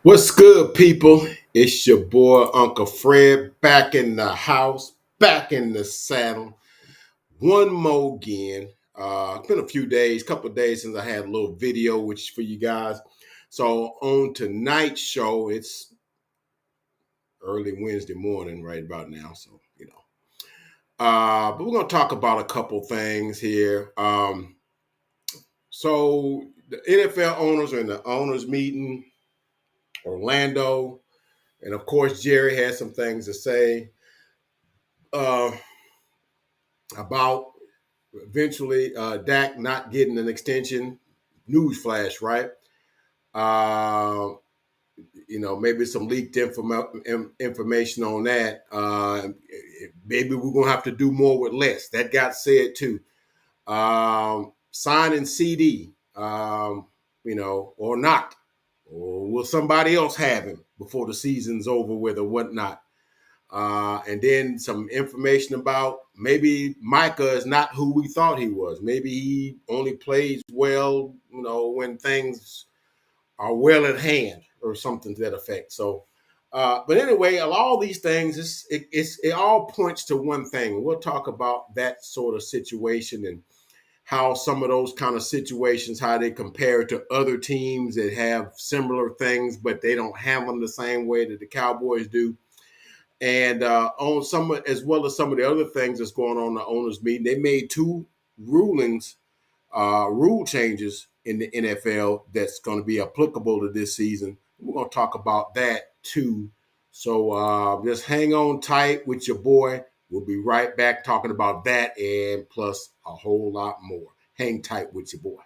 What's good, people? It's your boy, Uncle Fred, back in the house, back in the saddle. One more again. It's been a few days, couple of days since I had a little video, which for you guys. So on tonight's show, it's early Wednesday morning, right about now. But we're gonna talk about a couple things here. So the NFL owners are in the owners meeting, Orlando. And of course, Jerry has some things to say uh, about eventually Dak not getting an extension. Newsflash, right? Uh, maybe some leaked information on that. Maybe we're going to have to do more with less. That got said too. Signing CD, or not. Or will somebody else have him before the season's over with or whatnot? And then some information about maybe Micah is not who we thought he was. Maybe he only plays well, when things are well at hand or something to that effect. So, but anyway, all these things, it all points to one thing. We'll talk about that sort of situation and how some of those kind of situations, how they compare to other teams that have similar things, but they don't have them the same way that the Cowboys do. And on some, as well as some of the other things that's going on in the owners' meeting, they made two rulings, rule changes in the NFL that's going to be applicable to this season. We're going to talk about that too. So just hang on tight with your boy. We'll be right back talking about that and plus a whole lot more. Hang tight with your boy.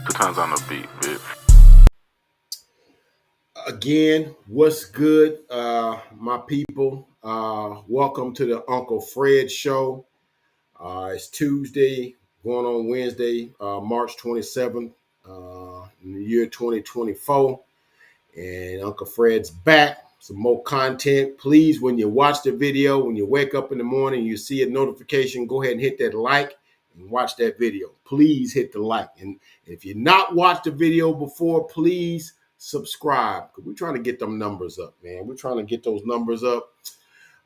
Two times on the beat, bitch. Again, what's good, my people? Welcome to the Uncle Fred Show. It's Tuesday, going on Wednesday, March 27th, in the year 2024. And Uncle Fred's back. Some more content. Please, when you watch the video, when you wake up in the morning, you see a notification, go ahead and hit that like and watch that video. Please hit the like. And if you've not watched the video before, please subscribe. We're trying to get them numbers up, man. We're trying to get those numbers up.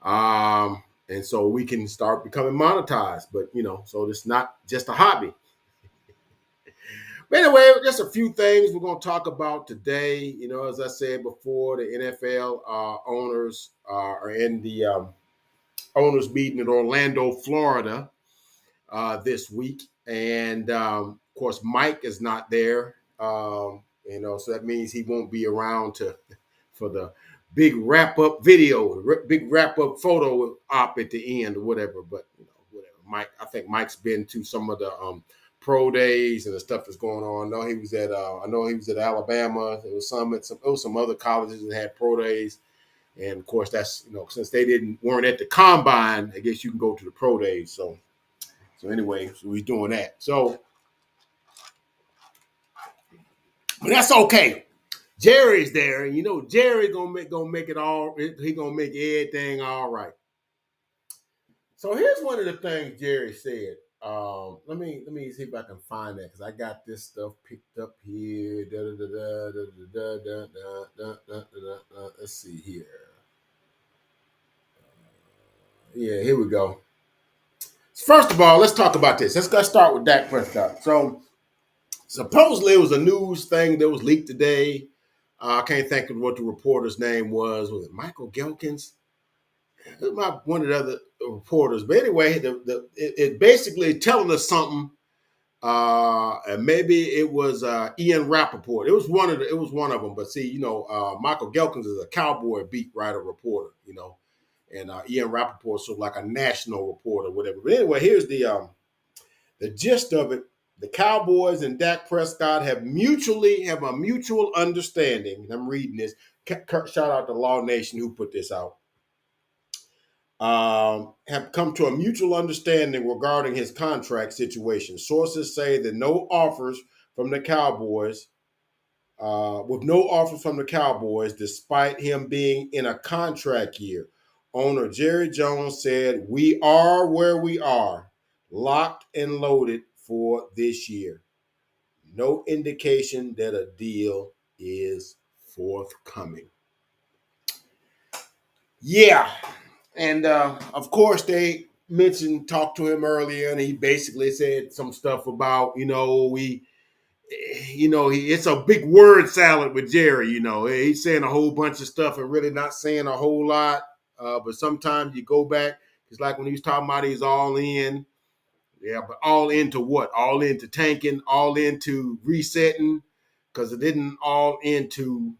And so we can start becoming monetized. But, so it's not just a hobby. But anyway, just a few things we're going to talk about today. As I said before, the NFL owners are in the owners meeting in Orlando, Florida this week. And, of course, Mike is not there. So that means he won't be around for the big wrap-up video, big wrap-up photo op at the end or whatever. But, whatever. I think Mike's been to some of the pro days and the stuff that's going on. I know he was at Alabama. There was some other colleges that had pro days. And of course, that's, since they weren't at the combine, I guess you can go to the pro days. So anyway, so he's doing that. So, but that's okay. Jerry's there, and Jerry's gonna make it all. He gonna make everything all right. So here's one of the things Jerry said. Let me see if I can find that because I got this stuff picked up here. Let's see here. Yeah, here we go. First of all, let's talk about this. Let's start with Dak Prescott. So supposedly it was a news thing that was leaked today. I can't think of what the reporter's name was. Was it Michael Gelkins? It might one of the other reporters. But anyway, it basically telling us something. And maybe it was Ian Rappaport. It was one of them. But see, Michael Gelkins is a Cowboy beat writer reporter, and Ian Rappaport sort of like a national reporter, whatever. But anyway, here's the gist of it. The Cowboys and Dak Prescott have a mutual understanding. I'm reading this. Shout out to Law Nation who put this out. Have come to a mutual understanding regarding his contract situation. Sources say that no offers from the Cowboys, despite him being in a contract year. Owner Jerry Jones said, "We are where we are, locked and loaded for this year. No indication that a deal is forthcoming." Yeah. And of course, they talked to him earlier, and he basically said some stuff about, it's a big word salad with Jerry. He's saying a whole bunch of stuff and really not saying a whole lot. But sometimes you go back. It's like when he was talking about he's all in. Yeah, but all into what? All into tanking, all into resetting, because it didn't all into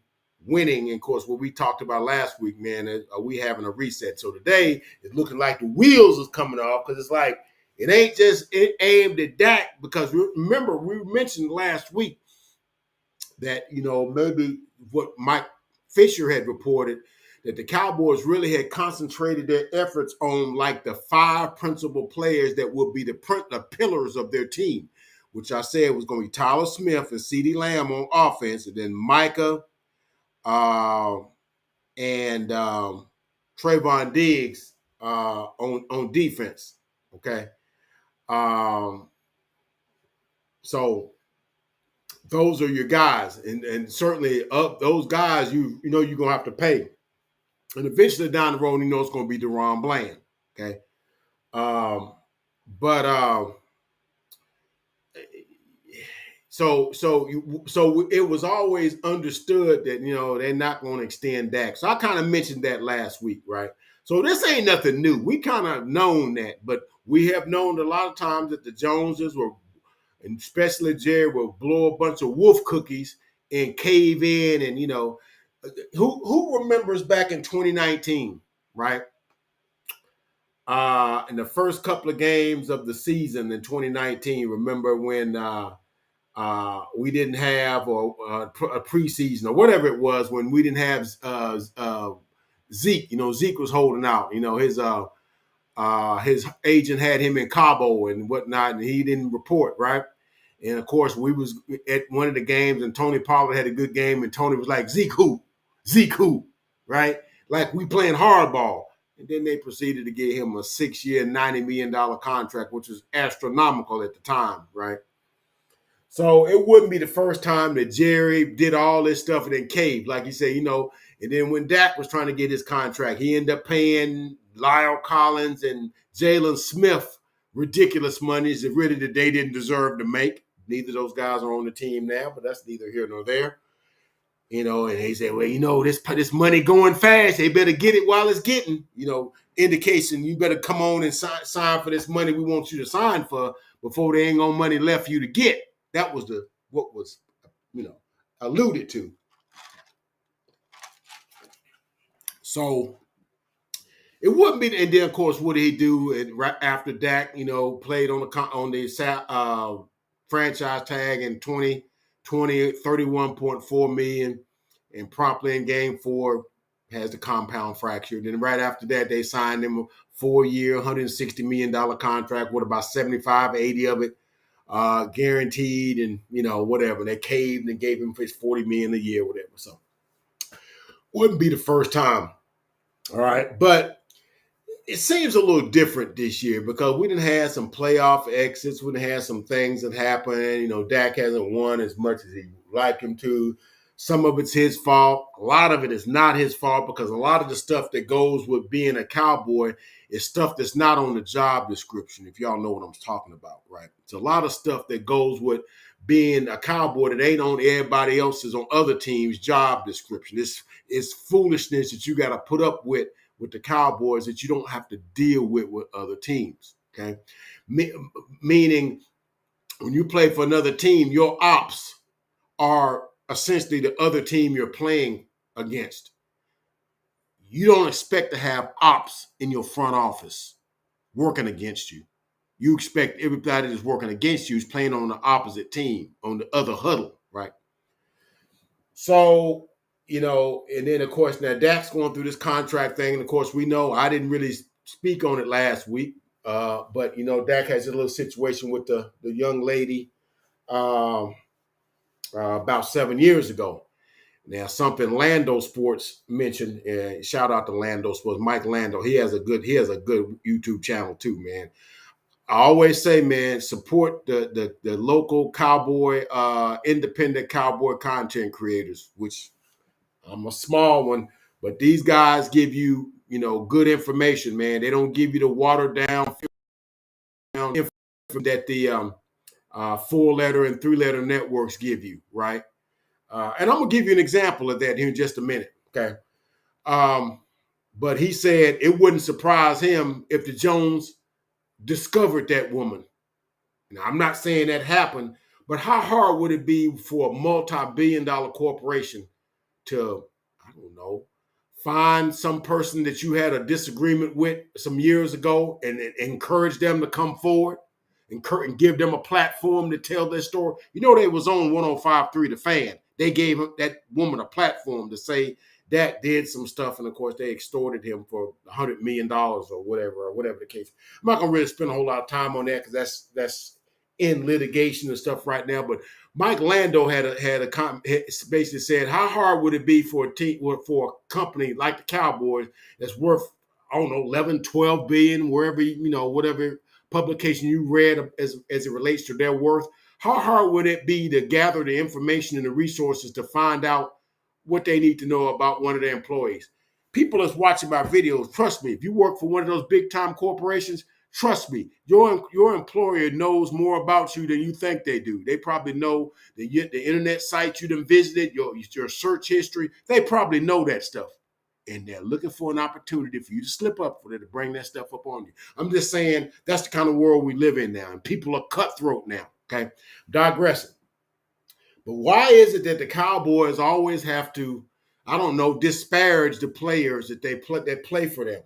winning. And of course, what we talked about last week, man, are we having a reset? So today it's looking like the wheels is coming off, because it's like it ain't just aimed at Dak. Because remember, we mentioned last week that maybe what Mike Fisher had reported, that the Cowboys really had concentrated their efforts on like the 5 principal players that would be the pillars of their team, which I said was going to be Tyler Smith and CeeDee Lamb on offense, and then Micah and Trayvon Diggs on defense. Okay, so those are your guys, and certainly of those guys, you're gonna have to pay. And eventually down the road, it's going to be DeRon Bland. Okay. But so it was always understood that, they're not going to extend Dak. So I kind of mentioned that last week, right? So this ain't nothing new. We kind of known that, but we have known a lot of times that the Joneses were, and especially Jerry, will blow a bunch of wolf cookies and cave in. And, who remembers back in 2019, right? In the first couple of games of the season in 2019, remember when we didn't have a preseason or whatever it was, when we didn't have Zeke. Zeke was holding out. His agent had him in Cabo and whatnot, and he didn't report, right? And of course, we was at one of the games, and Tony Pollard had a good game, and Tony was like, "Zeke who, right? Like we playing hardball." And then they proceeded to give him a 6-year, $90 million contract, which was astronomical at the time, right? So it wouldn't be the first time that Jerry did all this stuff and then caved, like you say, And then when Dak was trying to get his contract, he ended up paying Lyle Collins and Jalen Smith ridiculous monies that really that they didn't deserve to make. Neither of those guys are on the team now, but that's neither here nor there. And he said, well, this money going fast. They better get it while it's getting, indication you better come on and sign for this money we want you to sign for before there ain't no money left for you to get. That was what was, alluded to. So it wouldn't be, and then of course, what did he do? And right after Dak, played on the franchise tag in 2020, 31.4 million, and promptly in game 4 has the compound fracture. Then right after that, they signed him a 4-year, $160 million contract with about 75, 80 of it guaranteed, and whatever. They caved and gave him his $40 million a year, whatever. So wouldn't be the first time. All right, but it seems a little different this year because we didn't have some playoff exits. We didn't have some things that happened. Dak hasn't won as much as he would like him to. Some of it's his fault. A lot of it is not his fault because a lot of the stuff that goes with being a Cowboy is stuff that's not on the job description, if y'all know what I'm talking about, right? It's a lot of stuff that goes with being a Cowboy that ain't on everybody else's, on other teams' job description. It's foolishness that you got to put up with the Cowboys that you don't have to deal with other teams, okay? Meaning when you play for another team, your ops are essentially the other team you're playing against. You don't expect to have ops in your front office working against you. you expect everybody that's working against you is playing on the opposite team, on the other huddle, right? So, and then of course now Dak's going through this contract thing, and of course we know I didn't really speak on it last week, but Dak has a little situation with the young lady about 7 years ago. Now, something Lando Sports mentioned, shout out to Lando Sports, Mike Lando. He has a good YouTube channel too, man. I always say, man, support the local cowboy, independent cowboy content creators, which I'm a small one, but these guys give you, good information, man. They don't give you the watered down information that the 4-letter and 3-letter networks give you, right? And I'm gonna give you an example of that here in just a minute, okay? But he said it wouldn't surprise him if the Jones discovered that woman. Now, I'm not saying that happened, but how hard would it be for a multi-billion-dollar corporation to, I don't know, find some person that you had a disagreement with some years ago and encourage them to come forward and give them a platform to tell their story? They was on 105.3 The Fan. They gave that woman a platform to say Dak did some stuff, and of course they extorted him for $100 million or whatever the case. I'm not gonna really spend a whole lot of time on that because that's in litigation and stuff right now. But Mike Lando basically said, how hard would it be for a company like the Cowboys that's worth, I don't know, 11, 12 billion, wherever, whatever publication you read as it relates to their worth. How hard would it be to gather the information and the resources to find out what they need to know about one of their employees? People that's watching my videos, trust me, if you work for one of those big time corporations, trust me, your employer knows more about you than you think they do. They probably know the internet sites you done visited, your search history. They probably know that stuff. And they're looking for an opportunity for you to slip up for them to bring that stuff up on you. I'm just saying that's the kind of world we live in now. And people are cutthroat now, okay? Digressing. But why is it that the Cowboys always have to, I don't know, disparage the players that play for them,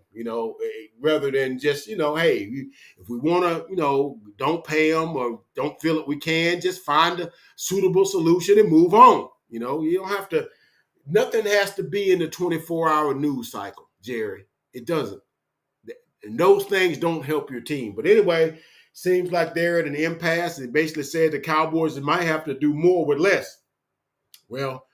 rather than just, hey, if we want to, don't pay them or don't feel that we can, just find a suitable solution and move on. You don't have to, nothing has to be in the 24-hour news cycle, Jerry. It doesn't. And those things don't help your team. But anyway, seems like they're at an impasse. It basically said the Cowboys might have to do more with less. Well,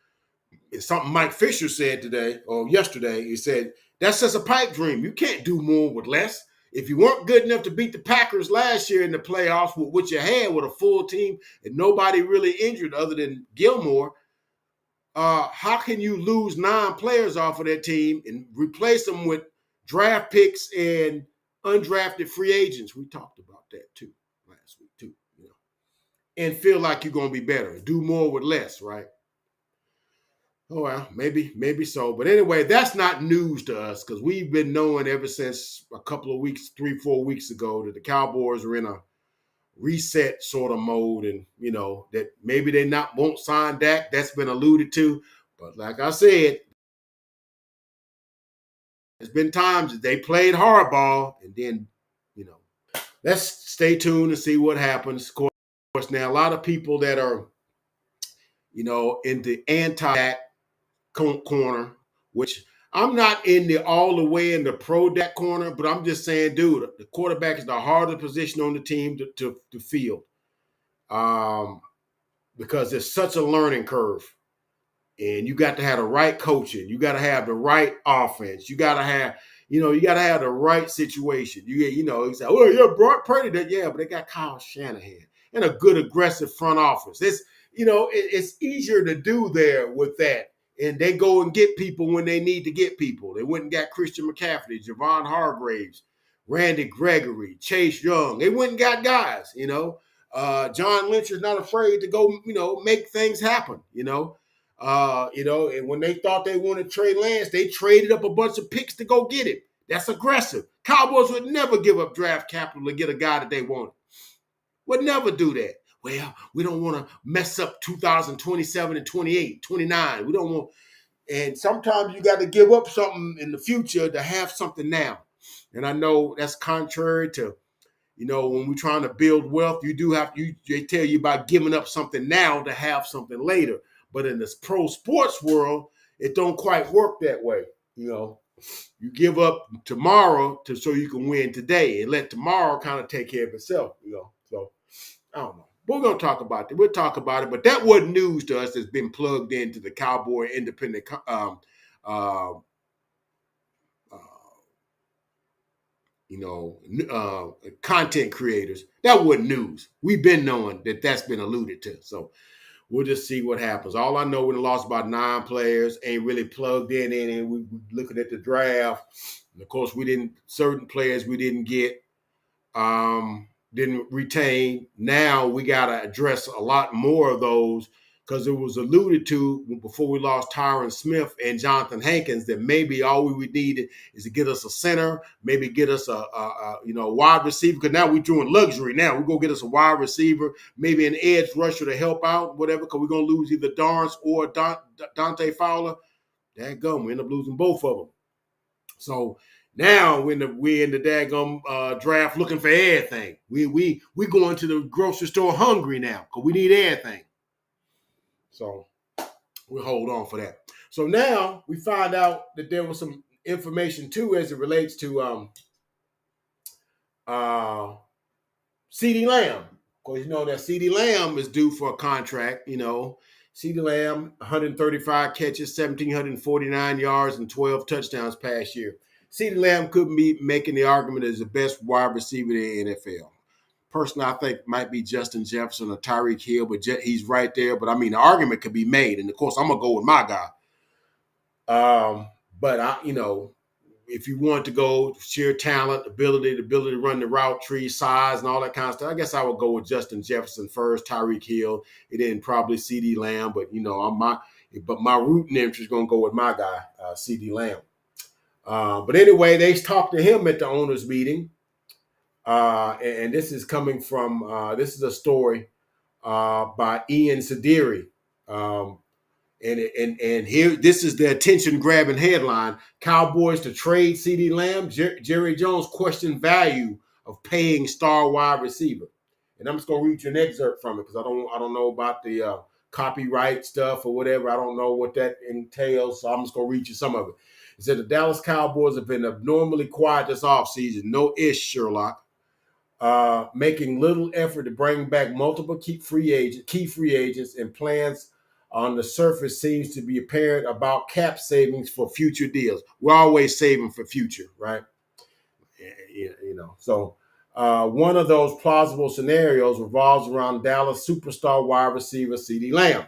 it's something Mike Fisher said today or yesterday. He said, that's just a pipe dream. You can't do more with less. If you weren't good enough to beat the Packers last year in the playoffs with what you had with a full team and nobody really injured other than Gilmore, how can you lose 9 players off of that team and replace them with draft picks and undrafted free agents? We talked about that too last week too, and feel like you're going to be better. Do more with less, right? Oh, well, maybe so. But anyway, that's not news to us because we've been knowing ever since a couple of weeks, 3-4 weeks ago, that the Cowboys are in a reset sort of mode, and that maybe they won't sign Dak. That's been alluded to. But like I said, there's been times that they played hardball, and then, let's stay tuned and see what happens. Of course, now a lot of people that are, in the anti-Dak corner, which I'm not all the way in the pro-Dak corner, but I'm just saying, dude, the quarterback is the hardest position on the team to field, because there's such a learning curve. And you got to have the right coaching. You got to have the right offense. You got to have, the right situation. You say, oh, yeah, Brock Purdy. But they got Kyle Shanahan and a good aggressive front office. It's easier to do there with that. And they go and get people when they need to get people. They went and got Christian McCaffrey, Javon Hargraves, Randy Gregory, Chase Young. They went and got guys, John Lynch is not afraid to go, make things happen, and when they thought they wanted Trey Lance, they traded up a bunch of picks to go get him. That's aggressive. Cowboys would never give up draft capital to get a guy that they wanted. Would never do that. Well, we don't want to mess up 2027 and 28, 29. We don't want. And sometimes you got to give up something in the future to have something now. And I know that's contrary to You know, when we're trying to build wealth, you do have they tell you about giving up something now to have something later. But in this pro sports world, it don't quite work that way. You know, you give up tomorrow so you can win today, and let tomorrow kind of take care of itself. You know, so I don't know. We're gonna talk about it. We'll talk about it, but that wasn't news to us. That's been plugged into the Cowboy Independent uh, uh, content creators. That wasn't news. We've been knowing that that's been alluded to. So we'll just see what happens. All I know, we lost about 9 players, ain't really plugged in, and we looking at the draft. And of course, certain players we didn't get, didn't retain. Now we got to address a lot more of those because it was alluded to before we lost Tyron Smith and Jonathan Hankins that maybe all we would need is to get us a center, maybe get us a wide receiver. Because now we're doing luxury. Now we go get us a wide receiver, maybe an edge rusher to help out, whatever. Because we're gonna lose either Darns or Dante Fowler. Dadgum, we end up losing both of them. So now we're in the daggum draft looking for everything. We going to the grocery store hungry now because we need everything. So we'll hold on for that. So now we find out that there was some information too as it relates to CeeDee Lamb. Because you know that CeeDee Lamb is due for a contract, you know. CeeDee Lamb, 135 catches, 1,749 yards, and 12 touchdowns past year. CeeDee Lamb could be making the argument as the best wide receiver in the NFL. Personally, I think might be Justin Jefferson or Tyreek Hill, but he's right there. But I mean, the argument could be made, and of course, I'm gonna go with my guy. But if you want to go sheer talent, ability to run the route tree, size, and all that kind of stuff, I guess I would go with Justin Jefferson first, Tyreek Hill, and then probably CeeDee Lamb. But my rooting interest is gonna go with my guy, CeeDee Lamb. But anyway, they talked to him at the owners' meeting, and this is coming from this is a story by Ian Sidiri. And here, this is the attention-grabbing headline: Cowboys to trade CeeDee Lamb. Jerry Jones questioned value of paying star wide receiver. And I'm just gonna read you an excerpt from it because I don't know about the copyright stuff or whatever. I don't know what that entails, so I'm just gonna read you some of it. It said the Dallas Cowboys have been abnormally quiet this offseason. No ish, Sherlock. Making little effort to bring back multiple key free agents, and plans on the surface seems to be apparent about cap savings for future deals. We're always saving for future, right? So one of those plausible scenarios revolves around Dallas superstar wide receiver CeeDee Lamb.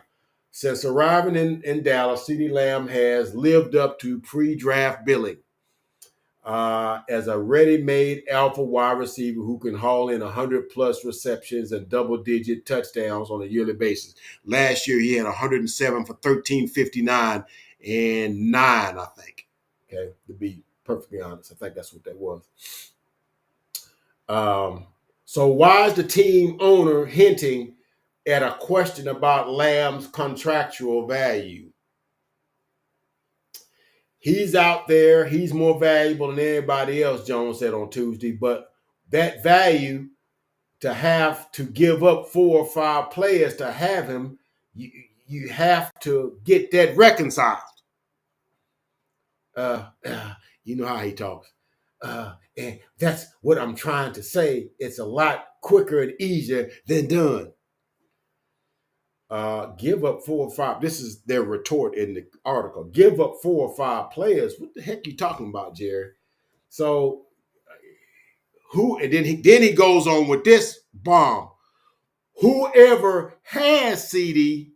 Since arriving in Dallas, CeeDee Lamb has lived up to pre-draft billing. As a ready-made alpha wide receiver who can haul in 100-plus receptions and double-digit touchdowns on a yearly basis. Last year, he had 107 for 1,359 and 9, I think. Okay, to be perfectly honest, I think that's what that was. So why is the team owner hinting at a question about Lamb's contractual value? He's out there. He's more valuable than anybody else, Jones said on Tuesday. But that value, to have to give up 4 or 5 players to have him, you have to get that reconciled. You know how he talks. And that's what I'm trying to say. It's a lot quicker and easier than done. Give up 4 or 5. This is their retort in the article. Give up 4 or 5 players. What the heck are you talking about, Jerry? So and then he goes on with this bomb. Whoever has CeeDee,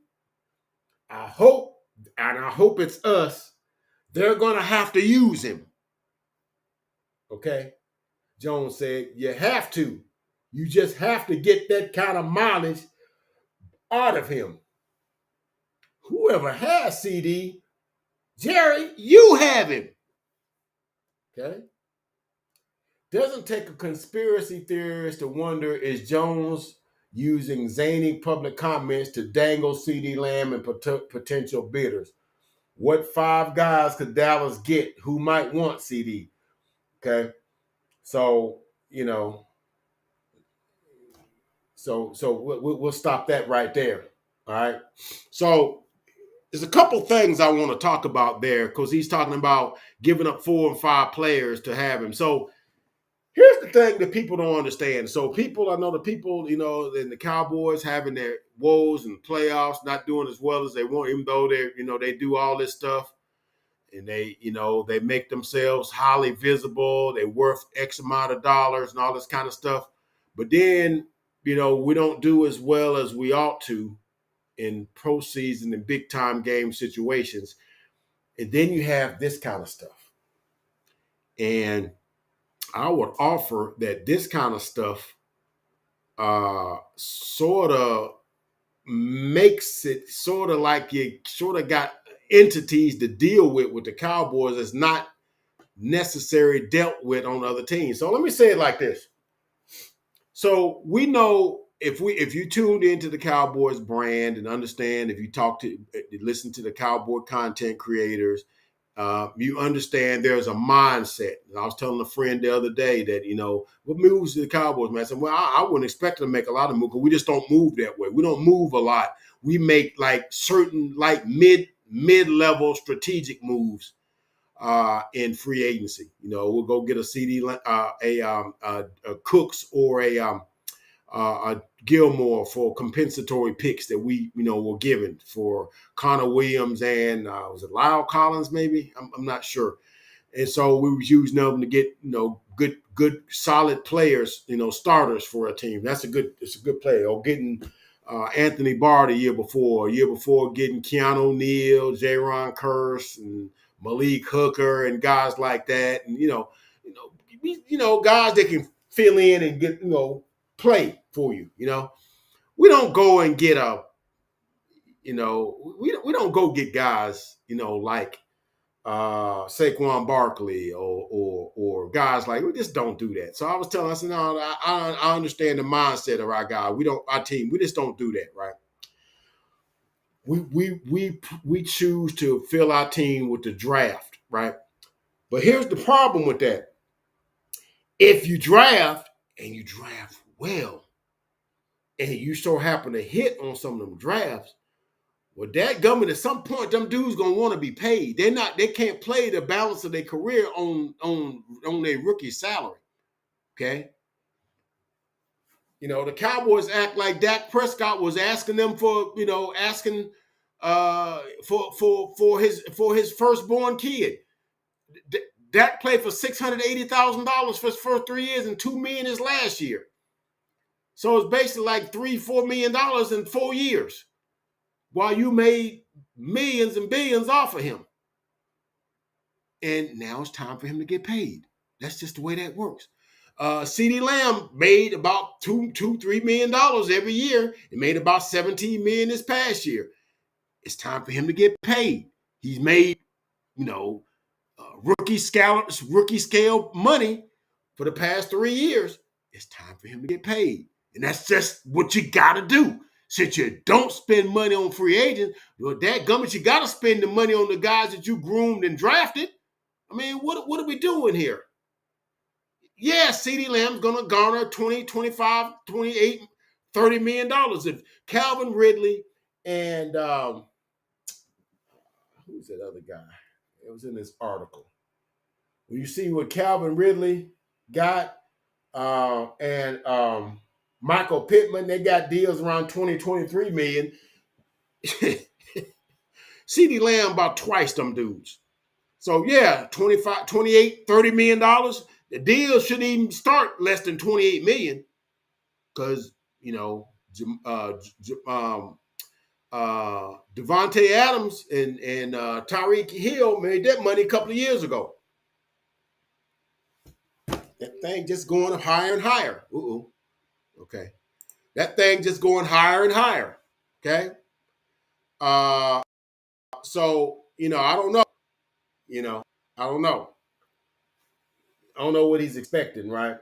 I hope it's us, they're gonna have to use him. Okay. Jones said, you have to. You just have to get that kind of mileage out of him. Whoever has CeeDee, Jerry, you have him. Okay. Doesn't take a conspiracy theorist to wonder, is Jones using zany public comments to dangle CeeDee Lamb and potential bidders? What 5 guys could Dallas get who might want CeeDee? Okay. So, So we'll stop that right there. All right. So there's a couple things I want to talk about there because he's talking about giving up 4 and 5 players to have him. So here's the thing that people don't understand. So I know the people, in the Cowboys having their woes and playoffs, not doing as well as they want, even though they do all this stuff and they make themselves highly visible. They're worth X amount of dollars and all this kind of stuff. But then, we don't do as well as we ought to in postseason and big time game situations. And then you have this kind of stuff. And I would offer that this kind of stuff sort of makes it sort of like you sort of got entities to deal with the Cowboys that's not necessarily dealt with on other teams. So let me say it like this. So we know if you tuned into the Cowboys brand and understand, if you listen to the Cowboy content creators, you understand there's a mindset. And I was telling a friend the other day that, what moves the Cowboys, man? I said, well, I wouldn't expect them to make a lot of moves because we just don't move that way. We don't move a lot. We make like certain like mid-level strategic moves in free agency. We'll go get a CD, a Cooks or a Gilmore for compensatory picks that we, were given for Connor Williams and was it Lyle Collins? Maybe I'm not sure. And so we was using them to get, good, solid players, starters for a team. It's a good player. Or getting Anthony Barr the year before getting Keanu Neal, Jaron Curse, and Malik Hooker, and guys like that, and guys that can fill in and get, play for you. We don't go and get we don't go get guys, like Saquon Barkley or guys like, we just don't do that. So I said, no, I understand the mindset of our guy. Our team, we just don't do that, right? We choose to fill our team with the draft, right? But here's the problem with that. If you draft and you draft well, and you so happen to hit on some of them drafts, well, dadgummit, at some point, them dudes gonna want to be paid. They can't play the balance of their career on their rookie salary. Okay. The Cowboys act like Dak Prescott was asking them for, for his firstborn kid. Dak played for $680,000 for his first 3 years and $2 million his last year. So it's basically like $3-4 million in 4 years, while you made millions and billions off of him. And now it's time for him to get paid. That's just the way that works. CeeDee Lamb made about $2-3 million every year. He made about $17 million this past year. It's time for him to get paid. He's made, rookie scale money for the past 3 years. It's time for him to get paid. And that's just what you got to do. Since you don't spend money on free agents, well, dadgummit, you got to spend the money on the guys that you groomed and drafted. I mean, what are we doing here? Yeah, CeeDee Lamb's going to garner 20, 25, 28, $30 million. If Calvin Ridley and who's that other guy? It was in this article. When you see what Calvin Ridley got and Michael Pittman, they got deals around 20, 23 million. CeeDee Lamb about twice them dudes. So yeah, 25, 28, $30 million. The deal shouldn't even start less than 28 million because, Devontae Adams and Tyreek Hill made that money a couple of years ago. That thing just going higher and higher. Okay. That thing just going higher and higher. Okay. So, I don't know. I don't know. I don't know what he's expecting, right?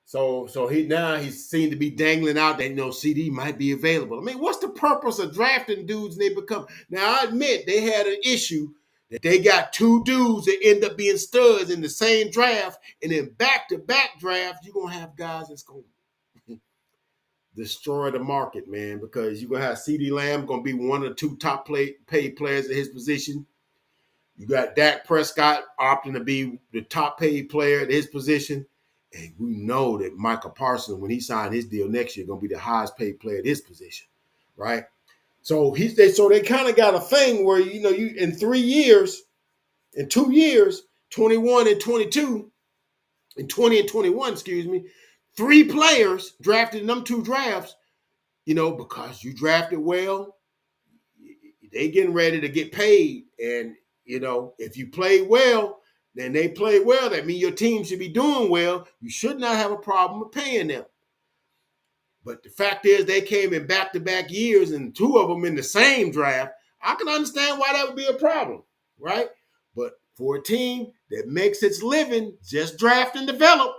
So he's seen to be dangling out that, CD might be available. I mean, what's the purpose of drafting dudes and they become? Now, I admit they had an issue that they got 2 dudes that end up being studs in the same draft, and then back-to-back drafts, you're going to have guys that's going destroy the market, man, because you're going to have CeeDee Lamb going to be one or two top paid players at his position. You got Dak Prescott opting to be the top paid player at his position. And we know that Micah Parsons, when he signed his deal next year, going to be the highest paid player at his position, right? So they kind of got a thing where, you in 3 years, in 2 years, 21 and 22, and 20 and 21, excuse me, 3 players drafted in them 2 drafts, because you drafted well, they getting ready to get paid. And, if you play well, then they play well. That means your team should be doing well. You should not have a problem with paying them. But the fact is they came in back-to-back years and 2 of them in the same draft. I can understand why that would be a problem, right? But for a team that makes its living just draft and develop,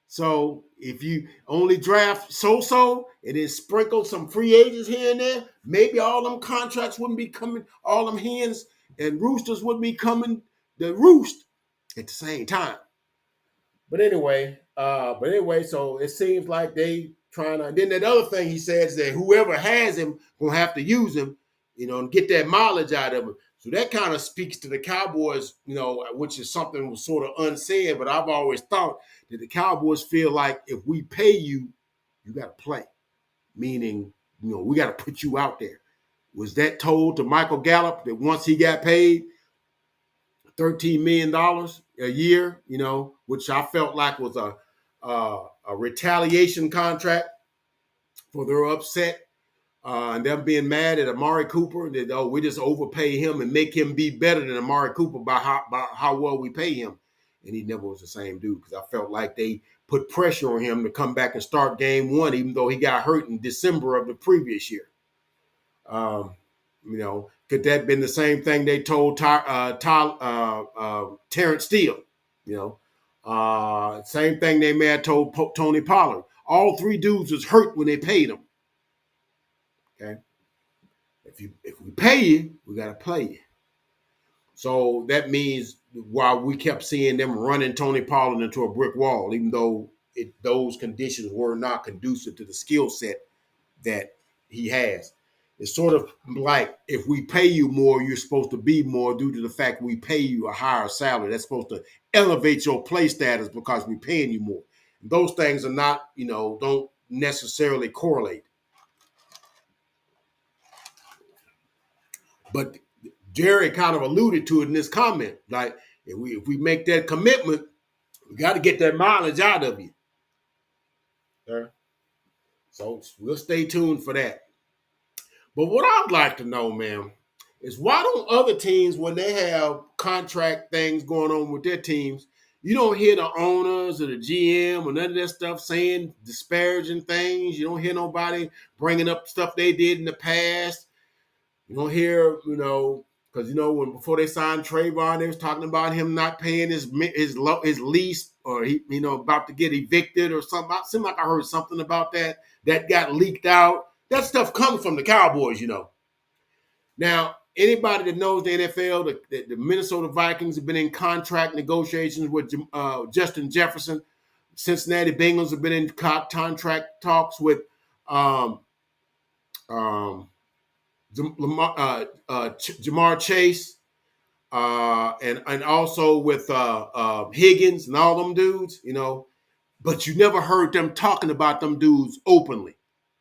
so if you only draft so-so and then sprinkle some free agents here and there, maybe all them contracts wouldn't be coming, all them hens and roosters wouldn't be coming to roost at the same time. But anyway, so it seems like they trying to. Then that other thing he says that whoever has him gonna have to use him, and get that mileage out of him. So that kind of speaks to the Cowboys, which is something was sort of unsaid. But I've always thought that the Cowboys feel like if we pay you, you got to play. Meaning, we got to put you out there. Was that told to Michael Gallup that once he got paid $13 million a year, which I felt like was a retaliation contract for their upset and them being mad at Amari Cooper that, we just overpay him and make him be better than Amari Cooper by how well we pay him. And he never was the same dude because I felt like they put pressure on him to come back and start game 1, even though he got hurt in December of the previous year. Could that have been the same thing they told Terrence Steele? Same thing they may have told Tony Pollard. All 3 dudes was hurt when they paid them. Okay, if we pay you, we got to play you. So that means while we kept seeing them running Tony Pollard into a brick wall, even though those conditions were not conducive to the skill set that he has. It's sort of like if we pay you more, you're supposed to be more due to the fact we pay you a higher salary. That's supposed to elevate your play status because we're paying you more. Those things are not, don't necessarily correlate. But Jerry kind of alluded to it in this comment. Like, if we make that commitment, we got to get that mileage out of you. Okay? So we'll stay tuned for that. But what I'd like to know, man, is why don't other teams, when they have contract things going on with their teams, you don't hear the owners or the GM or none of that stuff saying disparaging things. You don't hear nobody bringing up stuff they did in the past. You don't hear, because when before they signed Trayvon, they was talking about him not paying his lease, or he, about to get evicted or something. It seemed like I heard something about that got leaked out. That stuff comes from the Cowboys, Now, anybody that knows the NFL, the Minnesota Vikings have been in contract negotiations with Justin Jefferson. Cincinnati Bengals have been in contract talks with Jamar Chase and also with Higgins and all them dudes, But you never heard them talking about them dudes openly.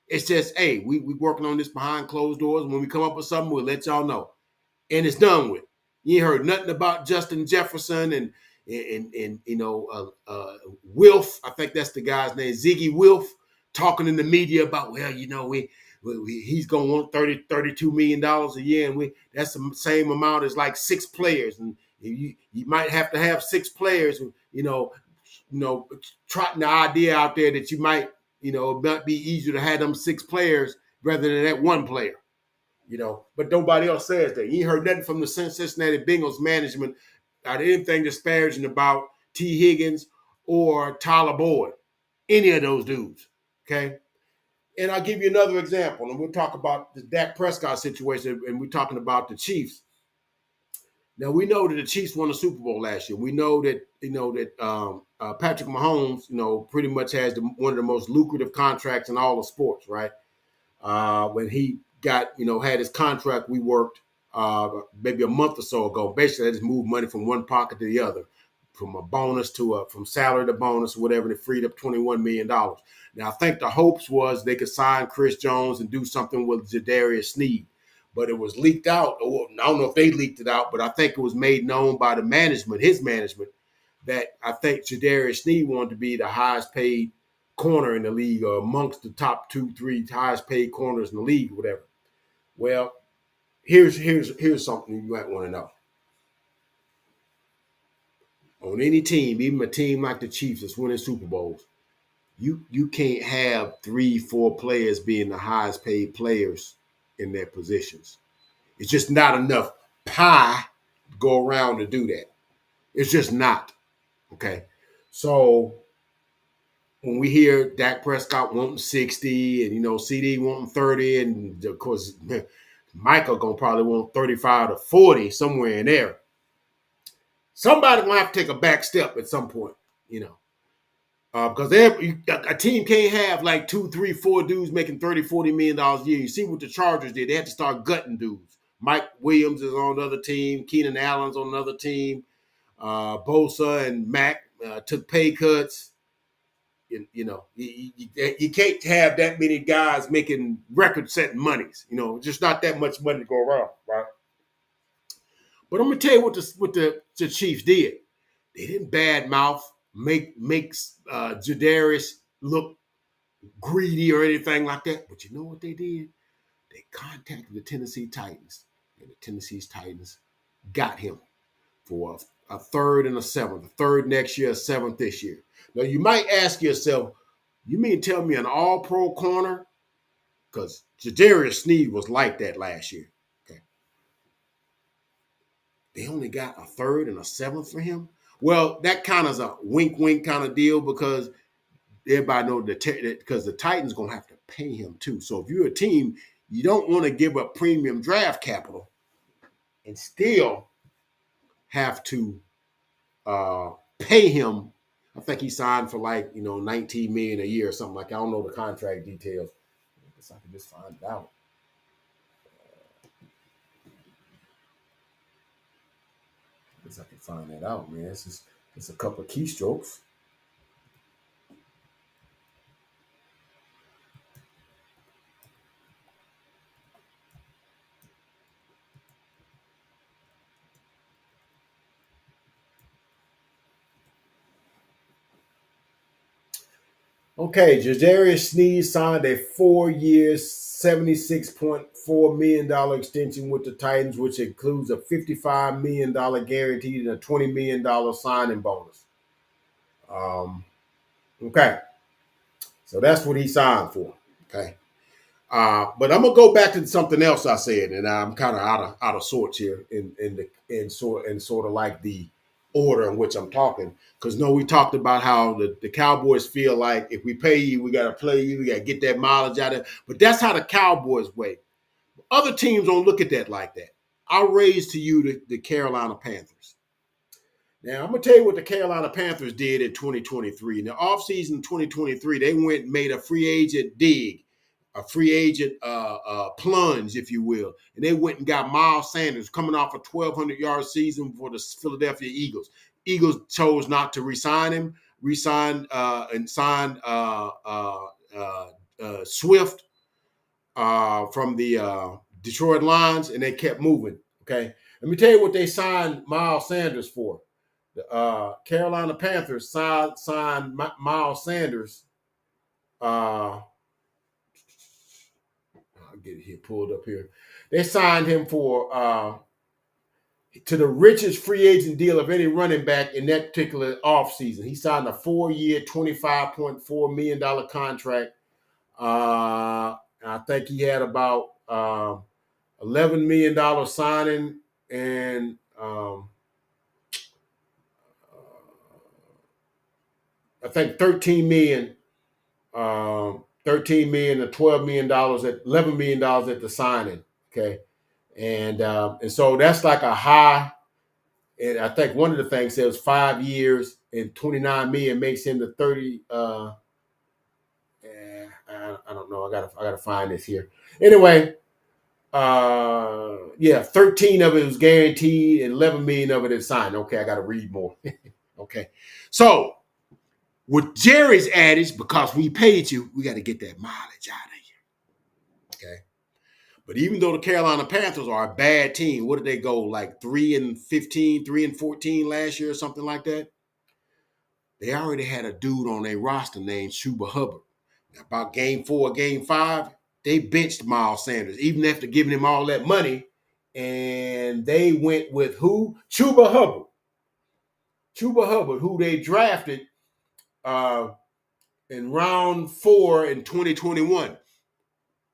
It's just, hey, we working on this behind closed doors. When we come up with something, we'll let y'all know. And it's done with. You ain't heard nothing about Justin Jefferson and Wilf. I think that's the guy's name, Ziggy Wilf, talking in the media about, he's going to want $32 million a year. And that's the same amount as like 6 players. And you might have to have 6 players, trotting the idea out there that you might, it might be easier to have them 6 players rather than that 1 player, But nobody else says that. You ain't heard nothing from the Cincinnati Bengals management about anything disparaging about T. Higgins or Tyler Boyd, any of those dudes, okay? And I'll give you another example, and we'll talk about the Dak Prescott situation, and we're talking about the Chiefs. Now we know that the Chiefs won the Super Bowl last year. We know that Patrick Mahomes, pretty much has one of the most lucrative contracts in all of sports, right? When he had his contract, we worked maybe a month or so ago. Basically, they just moved money from one pocket to the other, from a bonus from salary to bonus, or whatever, and it freed up $21 million. Now, I think the hopes was they could sign Chris Jones and do something with Zadarius Sneed, but it was leaked out. Or I don't know if they leaked it out, but I think it was made known by the management, his management, that I think Zadarius Sneed wanted to be the highest paid corner in the league, or amongst the top 2, 3 highest paid corners in the league, whatever. Well, here's something you might want to know. On any team, even a team like the Chiefs that's winning Super Bowls, you can't have 3, 4 players being the highest paid players in their positions. It's just not enough pie to go around to do that. It's just not. Okay. So when we hear Dak Prescott wanting 60 and CD wanting 30, and of course Micah gonna probably want 35 to 40, somewhere in there. Somebody gonna have to take a back step at some point, because a team can't have like 2, 3, 4 dudes making $30, $40 million a year. You see what the Chargers did? They had to start gutting dudes. Mike Williams is on another team. Keenan Allen's on another team. Bosa and Mack took pay cuts. You can't have that many guys making record-setting monies. Just not that much money to go around, right? But I'm gonna tell you what the Chiefs did. They didn't badmouth, make Jadarius look greedy or anything like that. But you know what they did? They contacted the Tennessee Titans, and the Tennessee Titans got him for a third and a seventh, a third next year, a seventh this year. Now, you might ask yourself, you mean tell me an all-pro corner? Because Jadarius Sneed was like that last year. Okay. They only got a third and a seventh for him? Well, that kind of is a wink-wink kind of deal, because everybody knows because the Titans going to have to pay him too. So if you're a team, you don't want to give up premium draft capital and still have to pay him. I think he signed for like $19 million a year or something like that. I don't know the contract details. I guess I can just find it out. I guess I can find that out, man. It's a couple of keystrokes. Okay, Jadarius Sneed signed a 4-year, $76.4 million extension with the Titans, which includes a $55 million guaranteed and a $20 million signing bonus. Okay, so that's what he signed for. Okay, but I'm gonna go back to something else I said, and I'm kind of out of sorts here in sort of like the order in which I'm talking. Because we talked about how the Cowboys feel like if we pay you, we got to play you, we got to get that mileage out of it. But that's how the Cowboys weigh. Other teams don't look at that like that. I'll raise to you the Carolina Panthers. Now, I'm going to tell you what the Carolina Panthers did in 2023. In the offseason 2023, they went and made a free agent dig, a free agent plunge, if you will. And they went and got Miles Sanders coming off a 1,200-yard season for the Philadelphia Eagles. Eagles chose not to re-sign him, and signed Swift from the Detroit Lions, and they kept moving, okay? Let me tell you what they signed Miles Sanders for. The Carolina Panthers signed Miles Sanders. I'll get it here pulled up here. They signed him for to the richest free agent deal of any running back in that particular offseason. He signed a 4-year, $25.4 million contract. I think he had about $11 million signing and I think $13 million and $12 million at $11 million at the signing. Okay. And so that's like a high And I think one of the things says 5 years and 29 million makes him the 30. I don't know. I gotta find this here. Anyway, yeah, 13 of it was guaranteed and 11 million of it is signed. Okay, I gotta read more. Okay, so with Jerry's adage, because we paid you, we got to get that mileage out of you. Okay. But even though the Carolina Panthers are a bad team, what did they go like 3-15, 3-14 last year or something like that? They already had a dude on their roster named Chuba Hubbard. About game 4, game 5, they benched Miles Sanders, even after giving him all that money. And they went with who? Chuba Hubbard. Chuba Hubbard, who they drafted in round 4 in 2021.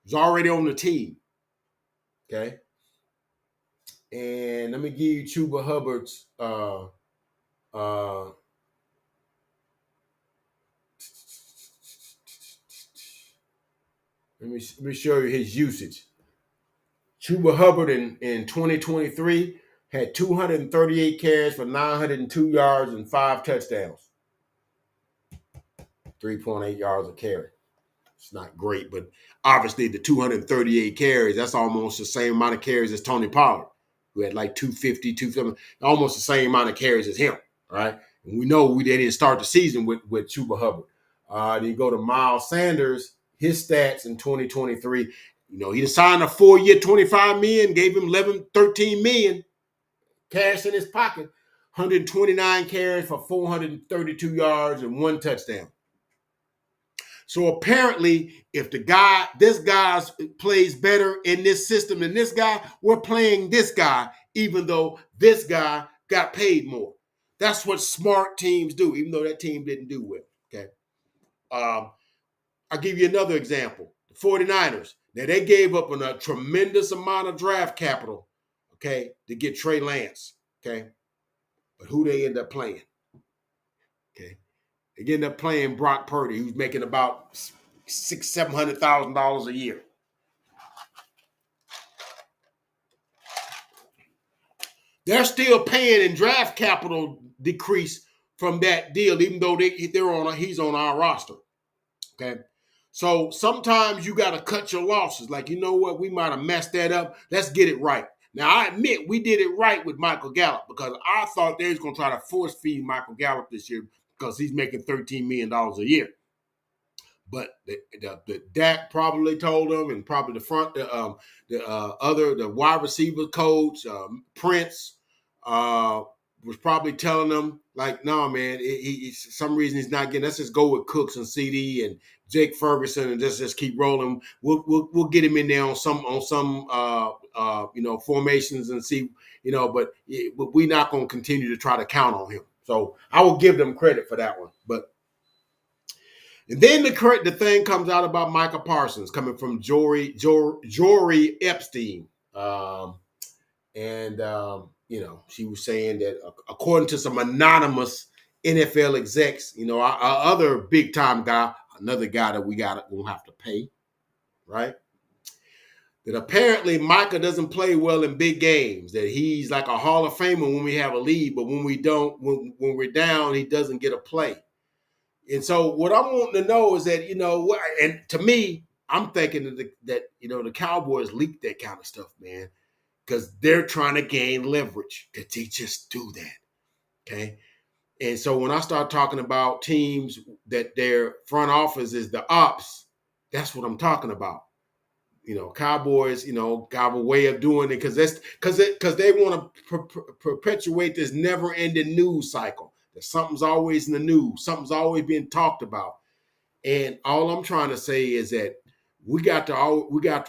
Was already on the team. Okay. And let me give you Chuba Hubbard's let me show you his usage. Chuba Hubbard in 2023 had 238 carries for 902 yards and 5 touchdowns. 3.8 yards a carry. It's not great, but obviously the 238 carries, that's almost the same amount of carries as Tony Pollard, who had like 250, 270, almost the same amount of carries as him, right? And we know they didn't start the season with Chuba Hubbard. Then you go to Miles Sanders, his stats in 2023. You know, he signed a 4-year, $25 million, gave him 13 million cash in his pocket, 129 carries for 432 yards and 1 touchdown. So apparently, if this guy plays better in this system than this guy, we're playing this guy, even though this guy got paid more. That's what smart teams do, even though that team didn't do well. Okay. I'll give you another example. The 49ers. Now, they gave up a tremendous amount of draft capital, okay, to get Trey Lance. Okay. But who they end up playing? Okay. They end up playing Brock Purdy, who's making about $600,000-$700,000 a year. They're still paying in draft capital decrease from that deal, even though he's on our roster. Okay. So sometimes you got to cut your losses. Like, you know what? We might have messed that up. Let's get it right. Now, I admit we did it right with Michael Gallup because I thought they was going to try to force feed Michael Gallup this year because he's making $13 million a year. But the Dak probably told him, and probably the wide receiver coach, Prince, was probably telling them, like, no, man, he some reason he's not getting. Let's just go with Cooks and CD and Jake Ferguson and just keep rolling. We'll get him in there on some formations and see, but we're not going to continue to try to count on him. So I will give them credit for that one, but. And then the thing comes out about Micah Parsons coming from Jory Epstein. She was saying that according to some anonymous NFL execs, our other big time guy, another guy that we'll have to pay, right? That apparently Micah doesn't play well in big games, that he's like a Hall of Famer when we have a lead, but when we don't, when we're down, he doesn't get a play. And so what I'm wanting to know is that, and to me, I'm thinking that the Cowboys leak that kind of stuff, man, because they're trying to gain leverage, that they just do that, okay? And so when I start talking about teams that their front office is the ops, that's what I'm talking about. Cowboys, got a way of doing it because they want to perpetuate this never-ending news cycle. That something's always in the news, something's always being talked about, and all I'm trying to say is that we got to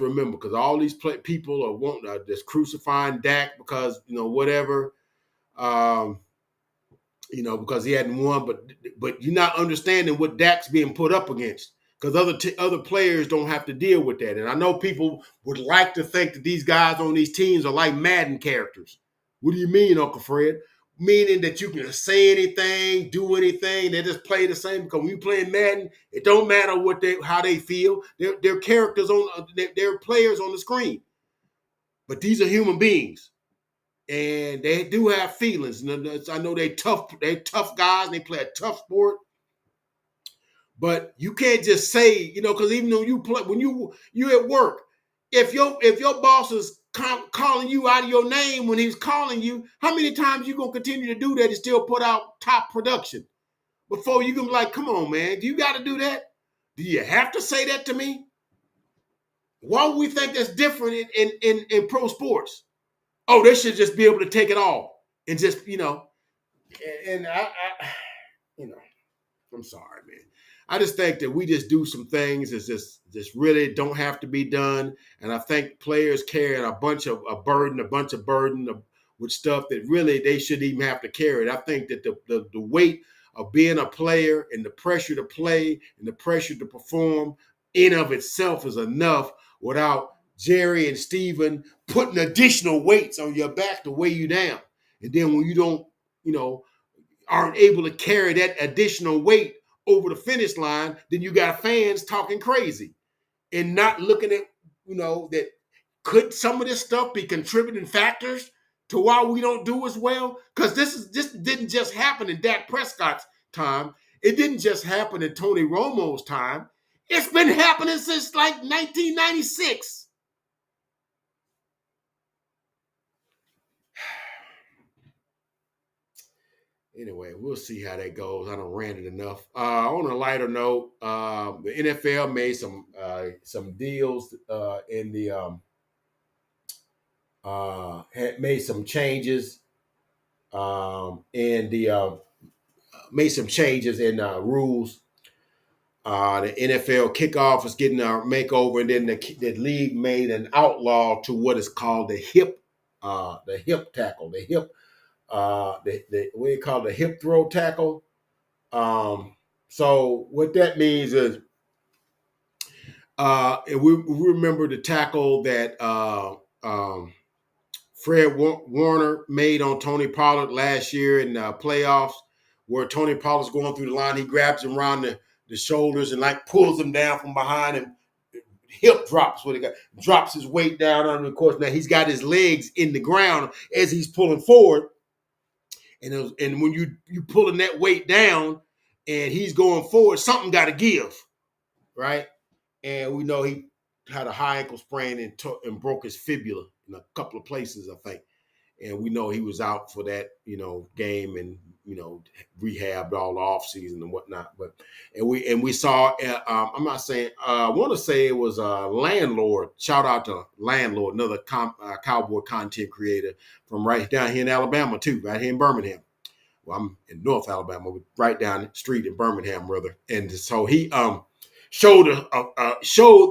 remember, because all these people are just crucifying Dak because whatever, because he hadn't won, but you're not understanding what Dak's being put up against. Because other players don't have to deal with that. And I know people would like to think that these guys on these teams are like Madden characters. What do you mean, Uncle Fred? Meaning that you can say anything, do anything, they just play the same. Because when you play Madden, it don't matter how they feel. They're characters they're players on the screen. But these are human beings. and they do have feelings. And I know they tough guys, and they play a tough sport. But you can't just say, because even though you play, when you at work, if your boss is calling you out of your name when he's calling you, how many times you gonna continue to do that and still put out top production before you can be like, come on, man, do you got to do that? Do you have to say that to me? Why would we think that's different in pro sports? Oh, they should just be able to take it all and just, and I I'm sorry, man. I just think that we just do some things that just really don't have to be done, and I think players carrying a burden with stuff that really they shouldn't even have to carry it. I think that the weight of being a player and the pressure to play and the pressure to perform in of itself is enough without Jerry and Steven putting additional weights on your back to weigh you down. And then when you don't, aren't able to carry that additional weight over the finish line, then you got fans talking crazy and not looking at, that could some of this stuff be contributing factors to why we don't do as well? Because this didn't just happen in Dak Prescott's time. It didn't just happen in Tony Romo's time. It's been happening since like 1996. Anyway, we'll see how that goes. I don't ranted enough. On a lighter note, the NFL made some deals in the had made some changes in the made some changes in rules. The NFL kickoff is getting a makeover, and then the league made an outlaw to what is called the hip tackle, what do you call it, the hip throw tackle. So what that means is, and we remember the tackle that Fred Warner made on Tony Pollard last year in the playoffs, where Tony Pollard's going through the line. He grabs him around the shoulders and like pulls him down from behind him. Hip drops, what he got, drops his weight down on the course. Now he's got his legs in the ground as he's pulling forward. And when you pulling that weight down and he's going forward, something got to give, right? And we know he had a high ankle sprain and broke his fibula in a couple of places, I think. And we know he was out for that, game and, rehabbed all the offseason and whatnot. But and we saw, I'm not saying, I want to say it was Landlord. Shout out to Landlord, another Cowboy content creator from right down here in Alabama too, right here in Birmingham. Well, I'm in North Alabama, right down the street in Birmingham, rather. And so he showed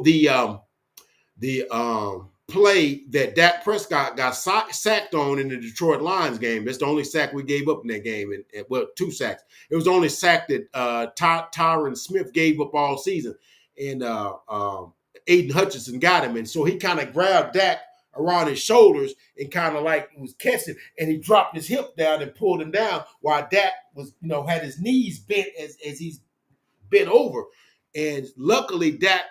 the play that Dak Prescott got sacked on in the Detroit Lions game. That's the only sack we gave up in that game. And well, 2 sacks. It was the only sack that Tyron Smith gave up all season. And Aiden Hutchinson got him. And so he kind of grabbed Dak around his shoulders and kind of like was catching, and he dropped his hip down and pulled him down while Dak was, had his knees bent as he's bent over. And luckily Dak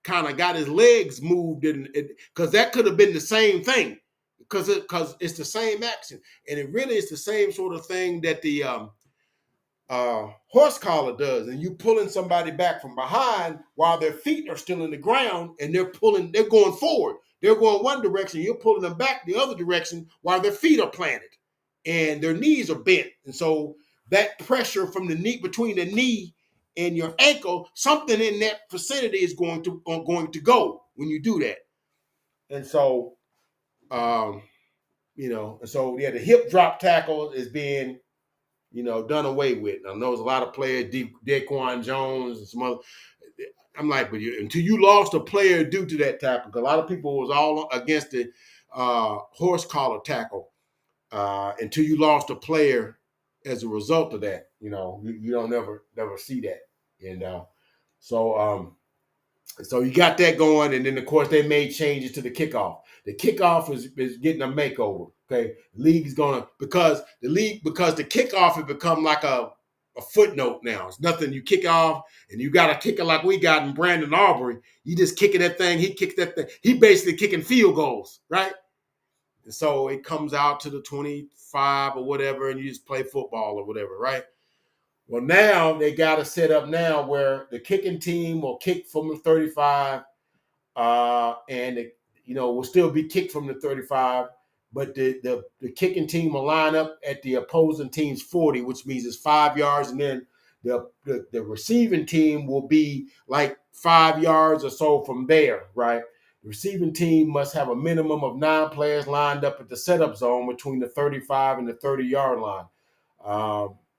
kind of got his legs moved, because that could have been the same thing, because it's the same action, and it really is the same sort of thing that the horse collar does, and you pulling somebody back from behind while their feet are still in the ground, and they're going forward. They're going one direction, you're pulling them back the other direction while their feet are planted and their knees are bent. And so that pressure from the knee, between the knee and your ankle, something in that vicinity is going to go when you do that. And so, the hip drop tackle is being, done away with. I know there's a lot of players, Daquan Jones and some other. I'm like, but until you lost a player due to that tackle, because a lot of people was all against the horse collar tackle, until you lost a player as a result of that, you don't never see that. And so you got that going, and then of course they made changes to the kickoff. The kickoff is getting a makeover. Okay, league is gonna because the kickoff has become like a footnote now. It's nothing. You kick off, and you got to kick it like we got in Brandon Aubrey. You just kicking that thing. He kicked that thing. He basically kicking field goals, right? So it comes out to the 25 or whatever, and you just play football or whatever, right? Well, now they got a set up now where the kicking team will kick from the 35, and will still be kicked from the 35, but the kicking team will line up at the opposing team's 40, which means it's 5 yards, and then the receiving team will be like 5 yards or so from there, right? The receiving team must have a minimum of 9 players lined up at the setup zone between the 35 and the 30-yard line.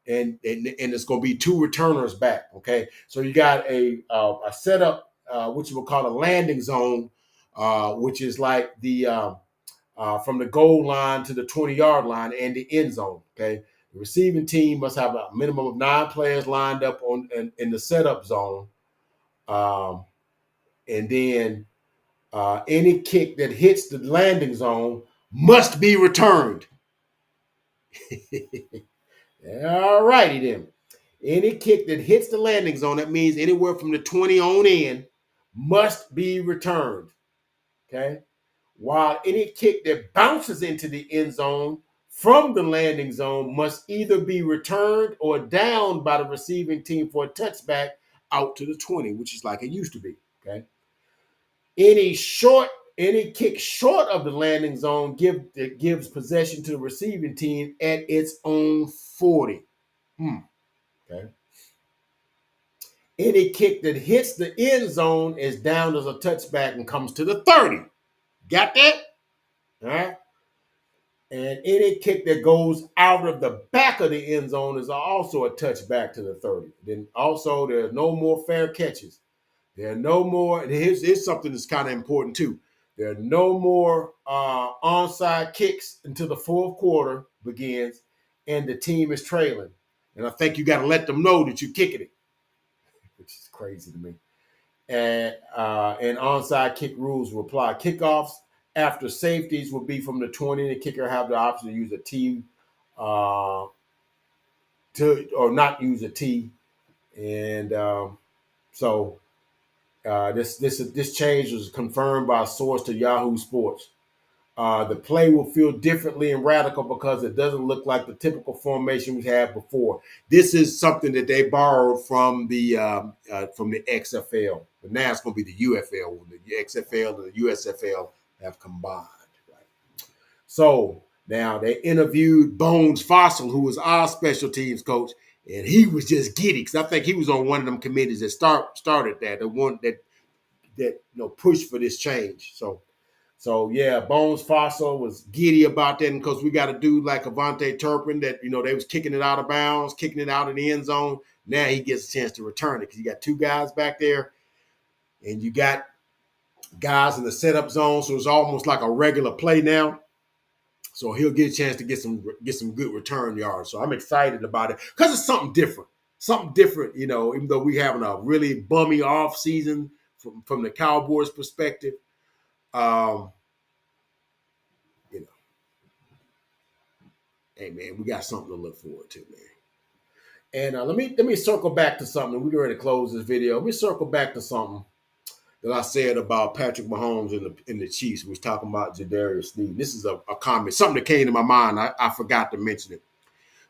And it's going to be 2 returners back. Okay, so you got a setup, which we'll call a landing zone, which is like the from the goal line to the 20-yard line and the end zone. Okay, the receiving team must have a minimum of 9 players lined up in the setup zone, and then any kick that hits the landing zone must be returned. All righty then. Any kick that hits the landing zone, that means anywhere from the 20 on in, must be returned. Okay. While any kick that bounces into the end zone from the landing zone must either be returned or downed by the receiving team for a touchback out to the 20, which is like it used to be. Okay. Any kick short of the landing zone gives possession to the receiving team at its own 40. Okay. Any kick that hits the end zone is down as a touchback and comes to the 30. Got that? All right. And any kick that goes out of the back of the end zone is also a touchback to the 30. Then also, there's no more fair catches. There are no more, and here's something that's kind of important too. There are no more onside kicks until the fourth quarter begins and the team is trailing. And I think you got to let them know that you're kicking it, which is crazy to me. And onside kick rules will apply. Kickoffs after safeties will be from the 20. The kicker have the option to use a tee or not use a tee. And so this change was confirmed by a source to Yahoo Sports. The play will feel differently and radical because it doesn't look like the typical formation we had before. This is something that they borrowed from the XFL, but now it's going to be the UFL. The XFL and the USFL have combined. Right? So now they interviewed Bones Fossil, who was our special teams coach, and he was just giddy because I think he was on one of them committees that started that, the one that pushed for this change. So yeah, Bones Fossil was giddy about that, because we got a dude like Avante Turpin that they was kicking it out of bounds, kicking it out in the end zone. Now he gets a chance to return it because you got 2 guys back there, and you got guys in the setup zone, so it's almost like a regular play now. So he'll get a chance to get some good return yards. So I'm excited about it because it's something different. Something different, even though we having a really bummy off season from the Cowboys' perspective. Hey man, we got something to look forward to, man. And let me circle back to something. We're ready to close this video. Let me circle back to something that I said about Patrick Mahomes and the Chiefs. We was talking about Jadarius Sneed. This is a comment, something that came to my mind. I forgot to mention it.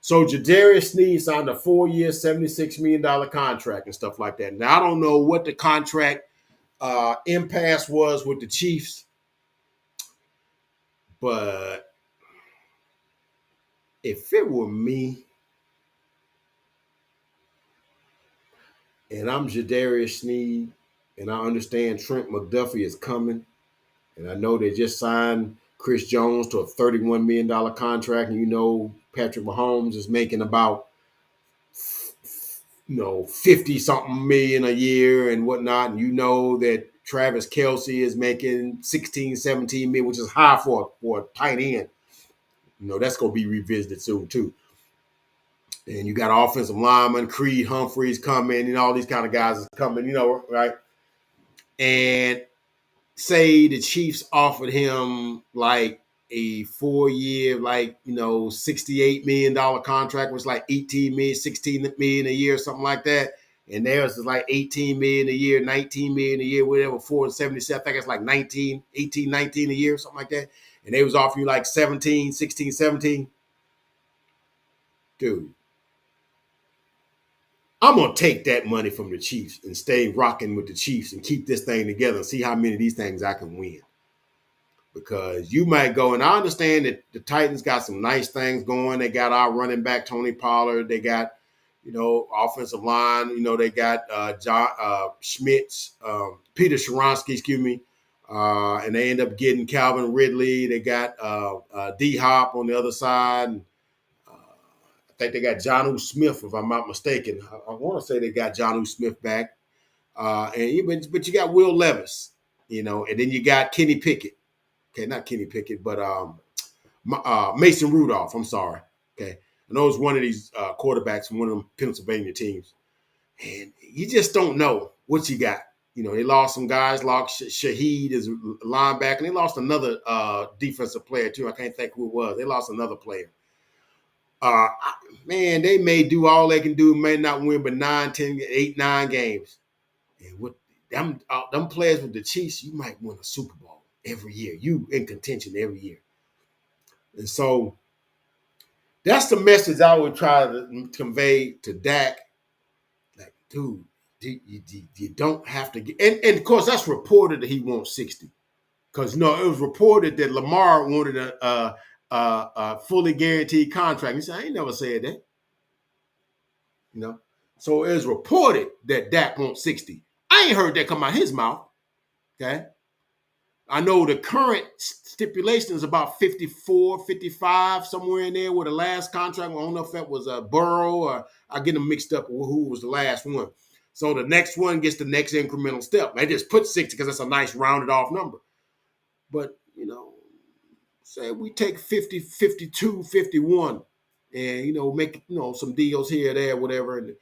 So Jadarius Sneed signed a 4-year, $76 million contract and stuff like that. Now I don't know what the contract impasse was with the Chiefs, but if it were me and I'm Jadarius Sneed and I understand Trent McDuffie is coming, and I know they just signed Chris Jones to a $31 million contract, and Patrick Mahomes is making about 50-something million a year and whatnot, and that Travis Kelce is making 16, 17 million, which is high for a tight end. That's going to be revisited soon too. And you got offensive lineman, Creed Humphreys coming, and all these kind of guys is coming, right? And say the Chiefs offered him like a 4-year, $68 million contract, was like 18 million, 16 million a year, something like that. And theirs is like 18 million a year, 19 million a year, whatever, 4 and 77. I think it's like 19 a year, something like that. and they was offering you like 17, 16, 17, dude, I'm going to take that money from the Chiefs and stay rocking with the Chiefs and keep this thing together and see how many of these things I can win. Because you might go, and I understand that the Titans got some nice things going. They got our running back, Tony Pollard. They got, offensive line. They got John Schmitz, Peter Sharonsky, excuse me. And they end up getting Calvin Ridley. They got D-Hop on the other side. And, I think they got Jonnu Smith, if I'm not mistaken. I want to say they got Jonnu Smith back. But you got Will Levis, and then you got Kenny Pickett. Okay, not Kenny Pickett, but Mason Rudolph. I'm sorry. Okay, I know it's one of these quarterbacks from one of them Pennsylvania teams, and you just don't know what you got. They lost some guys, lost Shaheed as a linebacker, and they lost another defensive player too. I can't think who it was. They lost another player. Man, they may do all they can do, may not win, but 9, 10, 8, 9 games. And with them players with the Chiefs, you might win a Super Bowl every year. You in contention every year. And so that's the message I would try to convey to Dak. Like, dude, you don't have to get, and of course that's reported that he wants 60. Because it was reported that Lamar wanted a fully guaranteed contract. He said, I ain't never said that. So it was reported that Dak wants 60. I ain't heard that come out his mouth. Okay. I know the current stipulation is about 54, 55, somewhere in there with the last contract. I don't know if that was a Burrow or I get them mixed up with who was the last one. So the next one gets the next incremental step. They just put 60 because that's a nice rounded off number. But, say we take 50, 52, 51 and, make, some deals here, there, whatever, and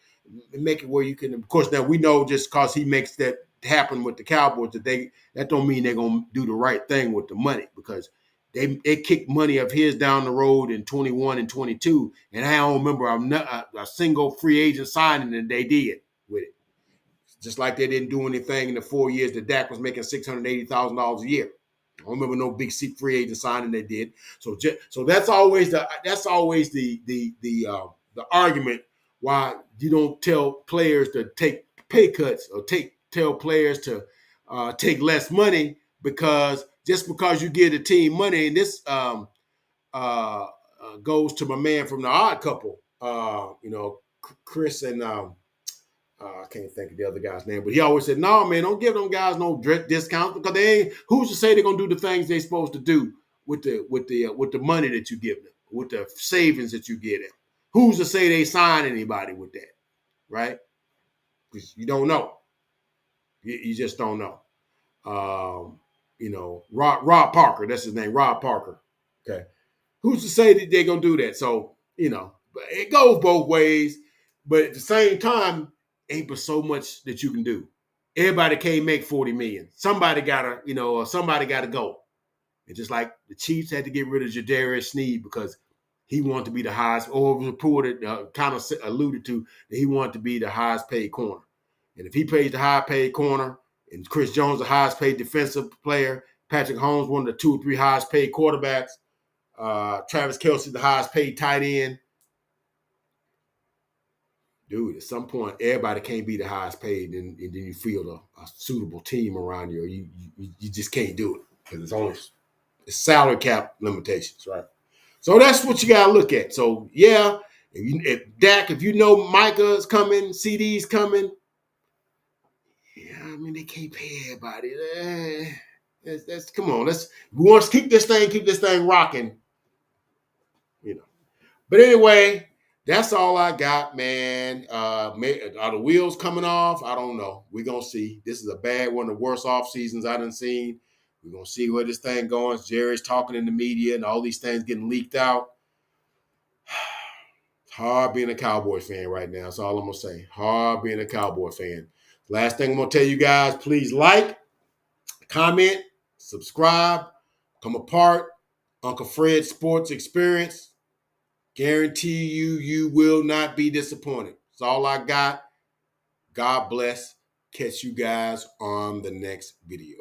make it where you can, of course, now we know just because he makes that happen with the Cowboys that don't mean they're going to do the right thing with the money because they kicked money of his down the road in 21 and 22, and I don't remember a single free agent signing that they did with it. Just like they didn't do anything in the 4 years that Dak was making $680,000 a year. I don't remember no big free agent signing they did. So that's always the argument why you don't tell players to take pay cuts or tell players to take less money because just because you give the team money, and this goes to my man from the Odd Couple, Chris and I can't think of the other guy's name, but he always said, "No, man, don't give them guys no discounts because they ain't. Who's to say they're gonna do the things they're supposed to do with the money that you give them, with the savings that you get them? Who's to say they sign anybody with that, right? Because you don't know. You just don't know. Rob Parker, that's his name, Rob Parker. Okay, who's to say that they're gonna do that? So it goes both ways, but at the same time, ain't but so much that you can do. Everybody can't make 40 million. Somebody gotta go. And just like the Chiefs had to get rid of Jadarius Sneed because he wanted to be the highest, or reported, kind of alluded to that he wanted to be the highest paid corner. And if he pays the high paid corner, and Chris Jones the highest paid defensive player, Patrick Holmes one of the 2 or 3 highest paid quarterbacks, Travis Kelce the highest paid tight end. Dude, at some point, everybody can't be the highest paid, and then you field a suitable team around you. Or you just can't do it because it's salary cap limitations, right? So that's what you gotta look at. So yeah, if you know Micah is coming, CD's coming, yeah, I mean they can't pay everybody. That's come on. We want to keep this thing rocking, But anyway, that's all I got, man. Are the wheels coming off? I don't know. We're going to see. This is a bad one of the worst off seasons I done seen. We're going to see where this thing goes. Jerry's talking in the media and all these things getting leaked out. It's hard being a Cowboys fan right now. That's all I'm going to say. Hard being a Cowboy fan. Last thing I'm going to tell you guys, please like, comment, subscribe, come a part. Uncle Fred Sports Experience. Guarantee you will not be disappointed. That's all I got. God bless. Catch you guys on the next video.